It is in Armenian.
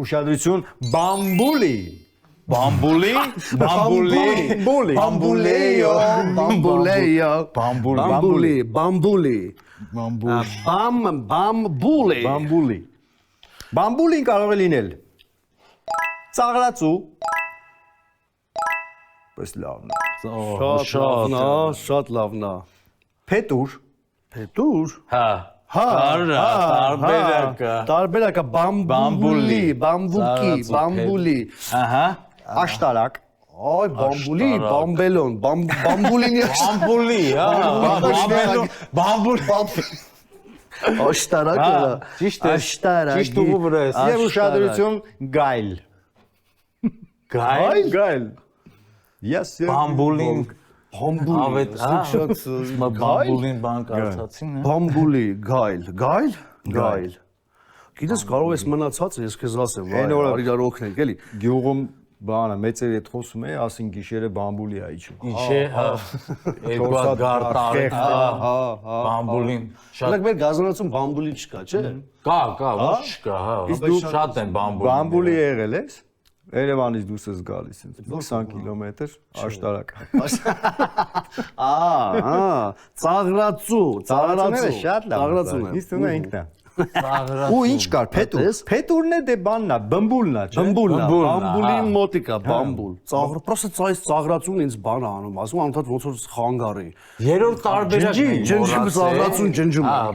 Ուշադրություն, բամբուլի։ Բամբուլի, բամբուլի, Բամբուլեյո, բամբուլեյո, բամբուլի, բամբուլի, բամբուլի, Բամբուլի։ Բամբուլին կարող է լինել ծաղրածու։ Պես լավն է։ շատ լավն է, Փետուր։ Պետուր, տարբերակը, բամբուլի, բամբուկի, բամբուլի, ահա, Աշտարակ։ այ բամբուլի, բամբելոն, բամբուլինի բամբուլի, աշտարակը, ճիշտ է, աշտարակ, ճիշտ ուղու վրա ես, Եվ ուշադրություն, գայլ։ գայլ, Yes, sir։ բամբուլին, բամբուլի, բամբուլին բանկ արցացին, բամբուլի, գայլ, գիտես կարող ես մնացածը, ես քեզ ասեմ, Այն օրը- արիդար օգնենք, էլի, Գյուղում բանը մեծերի հետ խոսում է, ասին գիշերը բամբուլի է իջում։ Ինչե, երկու հատ գար տարեք, բամբուլին, շատ Դրանք մեր գազանացում բամբուլի չկա, չէ։ կա, ոչ չկա, շատ են բամբուլին։ Բամբուլի եղել ես։ Երևանից դուրս ես գալիս, 20 կիլոմետր աշտարակ։ Ծաղրացու, շատ լավ։ ծաղրացուն է։ Իսկ նա ինքն է։ Ու ինչ կար, փետուր։ Փետուրն է դե բաննա, բմբուլն է, չէ՞։ Բամբուլին մոտիկա, բամբուլ։ Պրոստը այս ծաղրացուն ինձ բան է անում, ասում անդադ ոնց որ խանգարի։ Երրորդ տարբերակն է։ Ջնջում ծաղրացուն ջնջում։